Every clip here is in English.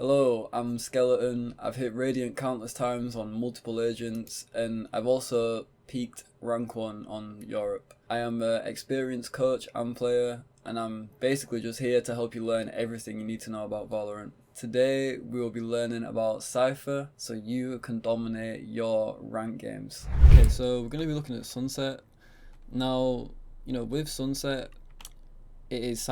Hello, I'm Skeleton. I've hit Radiant countless times on multiple agents, and I've also peaked rank 1 on Europe. I am an experienced coach and player, and I'm basically just here to help you learn everything you need to know about Valorant. Today we will be learning about Cypher so you can dominate your rank games. Okay, so we're going to be looking at Sunset. Now, with Sunset, it is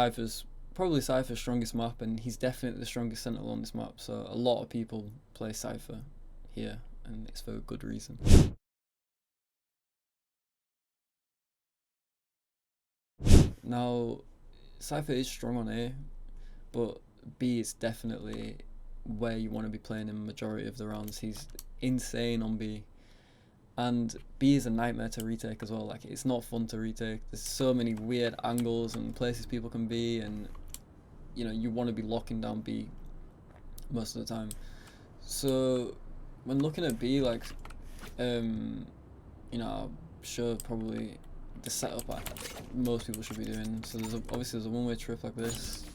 probably Cypher's strongest map, and he's definitely the strongest sentinel on this map, so a lot of people play Cypher here, and it's for a good reason. Now, Cypher is strong on A, but B is definitely where you want to be playing in the majority of the rounds. He's insane on B, and B is a nightmare to retake as well. Like, it's not fun to retake. There's so many weird angles and places people can be, and you want to be locking down B most of the time. So when looking at B, like, I'll show probably the setup most people should be doing. So obviously there's a one-way trip like this.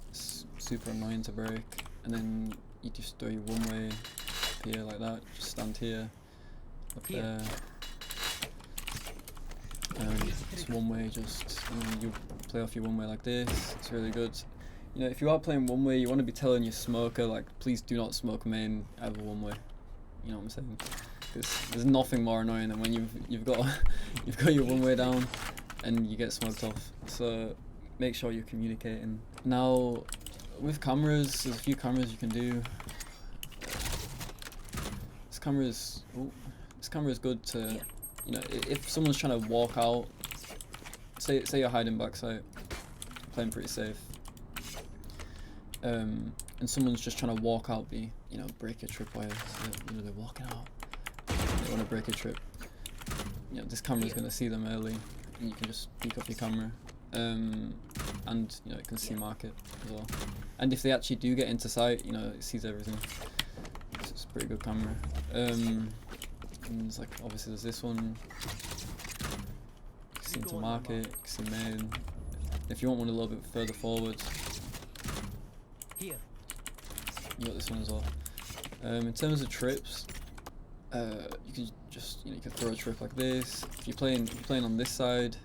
It's super annoying to break, and then you just do your one-way up here like that. Just stand here, up there. It's one way. Just you play off your one way like this. It's really good. If you are playing one way, you want to be telling your smoker, like, please do not smoke main ever one way. You know what I'm saying? Because there's nothing more annoying than when you've got your one way down and you get smoked off. So make sure you're communicating. Now, with cameras, there's a few cameras you can do. This camera is good to, if someone's trying to walk out, say you're hiding backside, playing pretty safe. And someone's just trying to walk out B, break a tripwire, so they're walking out, they want to break a trip. This camera is going to see them early, and you can just peek off your camera, and it can see market as well. And if they actually do get into sight, it sees everything. It's a pretty good camera. And it's like, obviously there's this one, you can see into market, you can see main. If you want one a little bit further forward, you got this one as well. In terms of trips, you can just you can throw a trip like this. If you're playing on this side,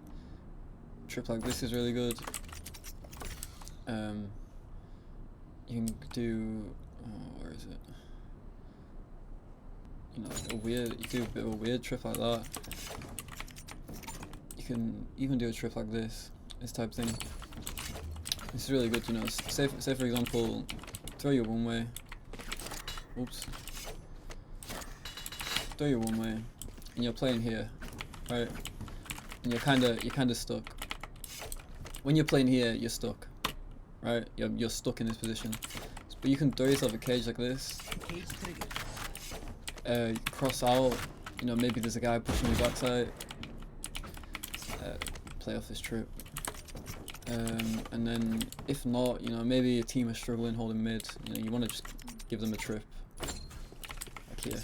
trip like this is really good. You can do where is it? You do a bit of a weird trip like that. You can even do a trip like this type of thing. This is really good, say for example, throw your one way. Oops. Throw your one way, and you're playing here, right? And you're kinda stuck. When you're playing here, you're stuck, right? You're stuck in this position. But you can throw yourself a cage like this. Cross out. Maybe there's a guy pushing your backside. Play off this trip. And then if not, maybe your team is struggling holding mid, you want to just give them a trip like here,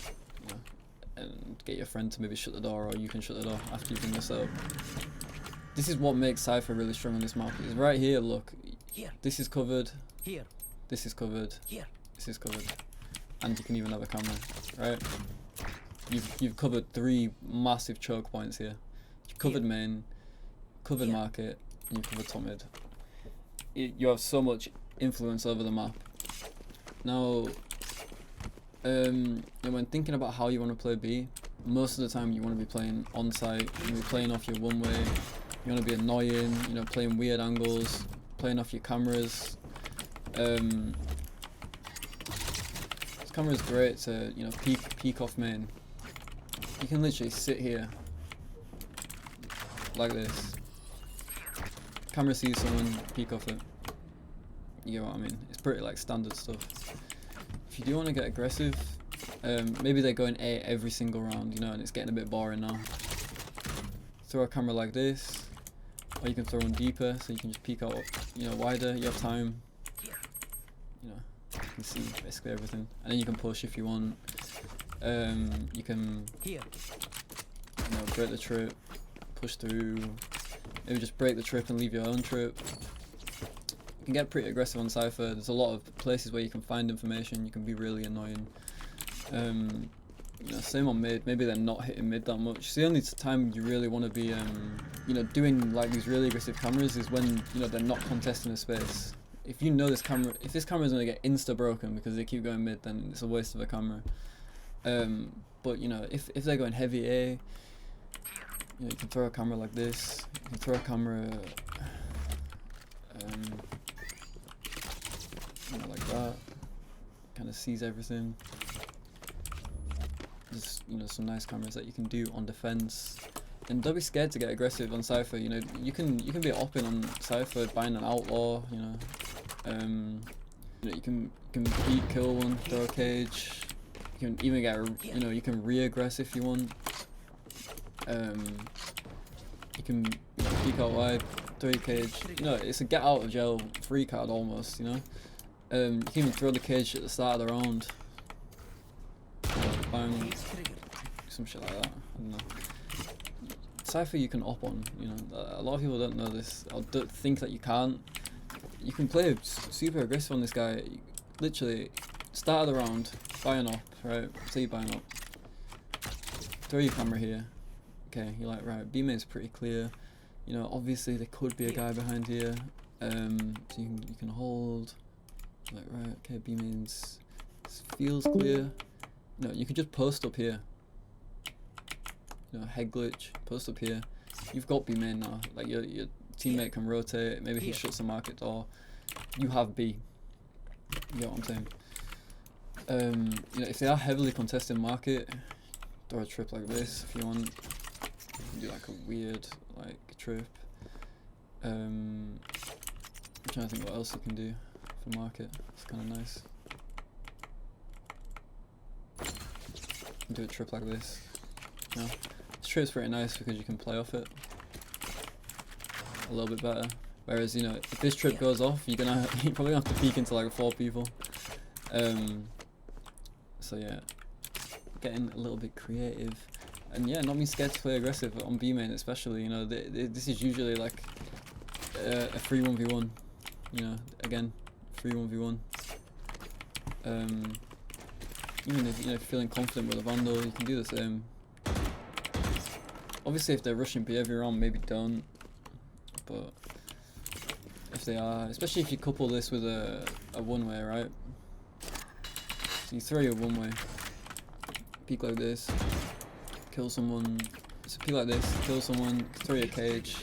and get your friend to maybe shut the door, or you can shut the door after you've done this out. This is what makes Cypher really strong on this map. Is right here, look, this is covered, this is covered, this is covered, and you can even have a camera, right? You've covered 3 massive choke points here. You've covered main, covered market, and you cover top mid. You have so much influence over the map. Now, when thinking about how you want to play B, most of the time you want to be playing on site. You want to be playing off your one way. You want to be annoying. Playing weird angles, playing off your cameras. This camera is great to peek off main. You can literally sit here like this. Camera sees someone, peek off it. You get what I mean? It's pretty like standard stuff. If you do want to get aggressive, maybe they're going A every single round, and it's getting a bit boring now. Throw a camera like this, or you can throw one deeper, so you can just peek out, wider. You have time. You can see basically everything, and then you can push if you want. You can, break the trip, push through. Maybe just break the trip and leave your own trip. You can get pretty aggressive on Cypher. There's a lot of places where you can find information. You can be really annoying. You know, same on mid. Maybe they're not hitting mid that much. It's the only time you really want to be, you know, doing like these really aggressive cameras is when, you know, they're not contesting a space. If you know this camera, if this camera is going to get insta broken because they keep going mid, then it's a waste of a camera. But you know, if they're going heavy A, you know, you can throw a camera like this. You can throw a camera, you know, like that. Kind of sees everything. There's, you know, some nice cameras that you can do on defense. And don't be scared to get aggressive on Cypher. You know, you can be opping on Cypher, buying an outlaw. You know, you can beat, kill one, throw a cage. You can even get, you know, you can re-aggress if you want. You can, you know, peek out wide, throw your cage. You know, it's a get out of jail free card almost. You know, you can even throw the cage at the start of the round. Bang, some shit like that. I don't know. Cypher you can op on. You know, a lot of people don't know this or don't think that you can't. You can play super aggressive on this guy. Literally, start of the round, buy an op, right? Say you buy an op. Throw your camera here. Okay, you're like, right, B main's pretty clear. You know, obviously there could be a guy behind here. So you can hold. Like, right, okay, B main's feels clear. No, you can just post up here. You know, head glitch, post up here. You've got B main now. Like your teammate can rotate. Maybe he shuts the market door. You have B. You know what I'm saying? You know, if they are heavily contesting market, throw a trip like this if you want. You can do like a weird like trip. I'm trying to think what else you can do for market. It's kind of nice. Do a trip like this. You know, this trip's pretty nice because you can play off it a little bit better. Whereas, you know, if this trip goes off, you're probably gonna have to peek into like 4 people. So yeah, getting a little bit creative, and yeah, not being scared to play aggressive on B main especially. You know, this is usually like a free 1v1. You know, again, free 1v1. Even if, you know, feeling confident with a Vandal, you can do the same. Obviously if they're rushing B every round, maybe don't. But if they are, especially if you couple this with a one-way, right? So you throw your one-way, peek like this, kill someone, so peek like this, kill someone, throw your cage,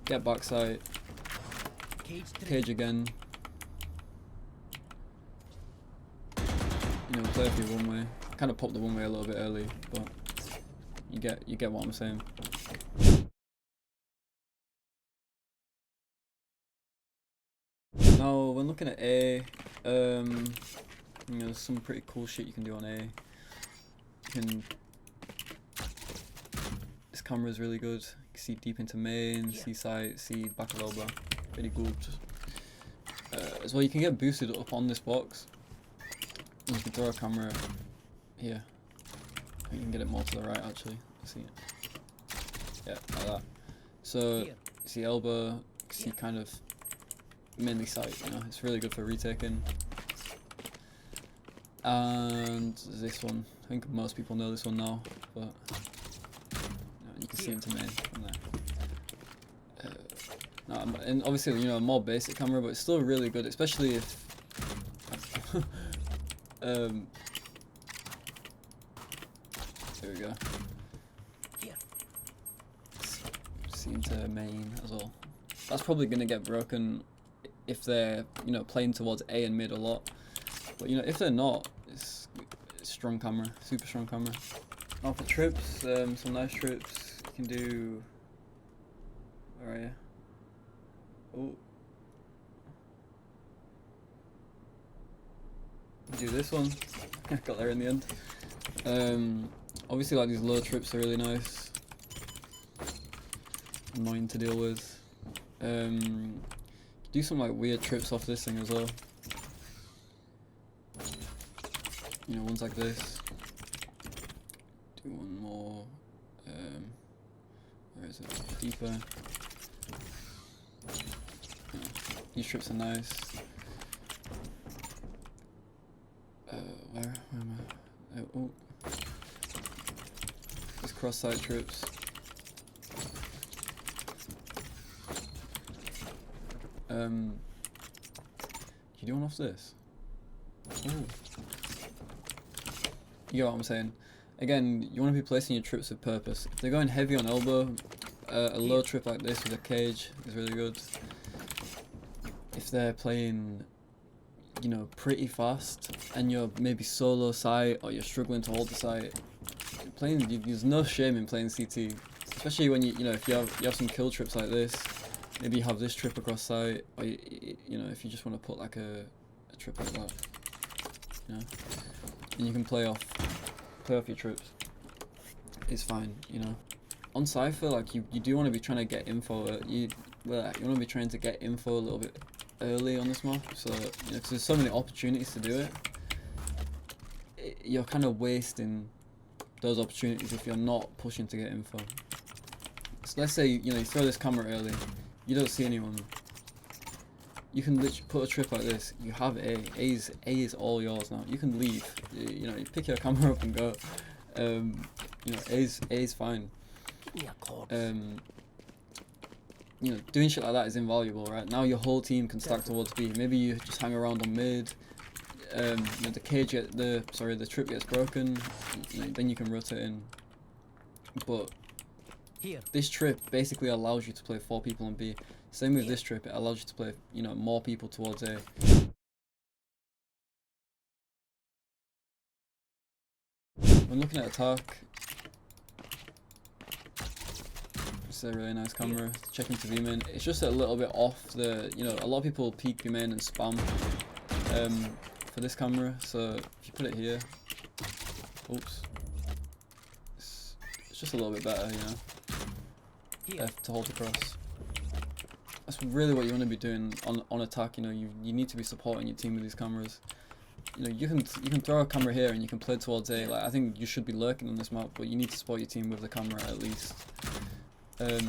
get backside, cage again. You know, play off your one way. Kind of pop the one way a little bit early, but you get what I'm saying. Now when looking at A, you know, some pretty cool shit you can do on A. This camera is really good. You can see deep into main, see sight, see back of elbow. Pretty good. As well, you can get boosted up on this box. You can throw a camera here. You can get it more to the right actually. See it? Yeah, like that. So you see elbow, you see kind of mainly sight, you know, it's really good for retaking. And this one, I think most people know this one now, but you can see into main from there. And obviously, you know, a more basic camera, but it's still really good, especially if there we go. See into main as well. That's probably gonna get broken if they're, you know, playing towards A and mid a lot. But you know, if they're not, it's strong camera, super strong camera. Now for trips, some nice trips you can do. Where are you? Oh. Do this one. Got there in the end. Obviously, like these low trips are really nice. Annoying to deal with. Do some like weird trips off this thing as well. You know, ones like this. Do one more. Where is it? Deeper. Yeah. These trips are nice. Where am I? Oh. These cross-site trips. You do one off this? Ooh. You get what I'm saying? Again, you want to be placing your trips with purpose. If they're going heavy on elbow, a low trip like this with a cage is really good. If they're playing, you know, pretty fast and you're maybe solo site or you're struggling to hold the site, there's no shame in playing CT, especially when you know if you have some kill trips like this. Maybe you have this trip across site, or you know, if you just want to put like a trip like that, you know, and you can play off your trips. It's fine, you know. On Cypher, like you do want to be trying to get info. You want to be trying to get info a little bit early on this map, so you know, 'cause there's so many opportunities to do it. You're kind of wasting those opportunities if you're not pushing to get info. So let's say you throw this camera early. You don't see anyone. You can literally put a trip like this. You have A. A is all yours now. You can leave. You know, you pick your camera up and go. You know, A is fine. You know, doing shit like that is invaluable, right? Now your whole team can stack towards B. Maybe you just hang around on mid. You know, the trip gets broken. You know, then you can rotate in. But this trip basically allows you to play 4 people on B. Same with this trip, it allows you to play, you know, more people towards A. When looking at attack, this is a really nice camera. Checking to B main, it's just a little bit off the, you know, a lot of people peek B main and spam for this camera. So if you put it here, oops, it's just a little bit better, you know. F to hold across. That's really what you want to be doing on attack. You know, you need to be supporting your team with these cameras. You know, you can throw a camera here and you can play towards A. Like, I think you should be lurking on this map, but you need to support your team with the camera at least. A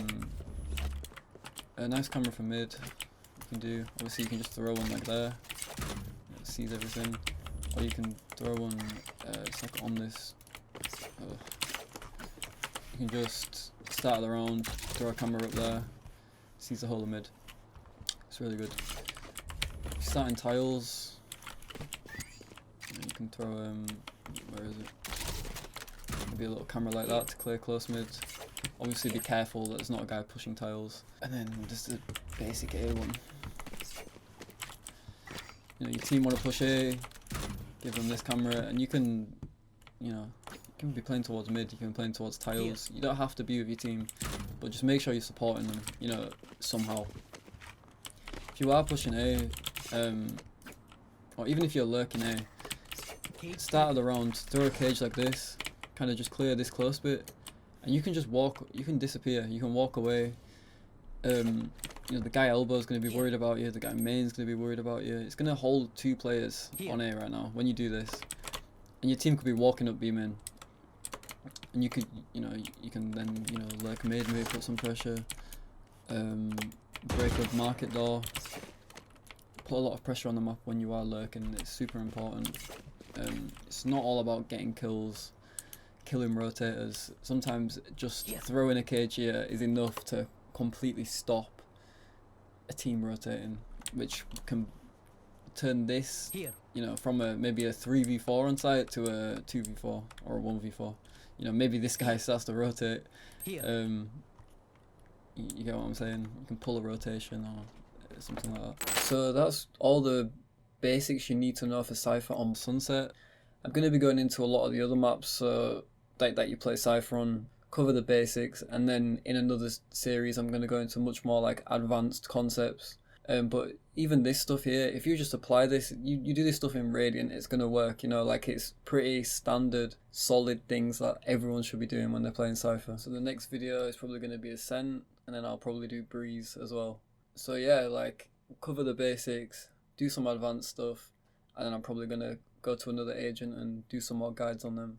nice camera for mid. You can do. Obviously, you can just throw one like there. It sees everything, or you can throw one. It's like on this. You can just start the round, throw a camera up there, sees the whole of mid. It's really good. If you start in tiles, you can throw where is it? Maybe a little camera like that to clear close mid. Obviously be careful that there's not a guy pushing tiles. And then just a basic A one. You know, your team want to push A, give them this camera, and you can, you know, you can be playing towards mid, you can be playing towards tiles. You don't have to be with your team, but just make sure you're supporting them, you know, somehow. If you are pushing A, or even if you're lurking A, start of the round, throw a cage like this, kind of just clear this close bit, and you can just walk, you can disappear, you can walk away. You know, the guy elbow is going to be worried about you, the guy main is going to be worried about you. It's going to hold 2 players on A right now when you do this, and your team could be walking up B main. And you could, you know, you can then, you know, lurk mid, maybe put some pressure, break up market door, put a lot of pressure on the map when you are lurking. It's super important. It's not all about getting kills, killing rotators. Sometimes just throwing a cage here is enough to completely stop a team rotating, which can turn this, you know, from maybe a 3v4 on site to a 2v4 or a 1v4. You know, maybe this guy starts to rotate. You get what I'm saying? You can pull a rotation or something like that. So that's all the basics you need to know for Cypher on Sunset. I'm going to be going into a lot of the other maps so that you play Cypher on, cover the basics, and then in another series I'm going to go into much more like advanced concepts. But even this stuff here, if you just apply this, you do this stuff in Radiant, it's going to work, you know, like it's pretty standard, solid things that everyone should be doing when they're playing Cypher. So the next video is probably going to be Ascent, and then I'll probably do Breeze as well. So yeah, like, cover the basics, do some advanced stuff, and then I'm probably going to go to another agent and do some more guides on them.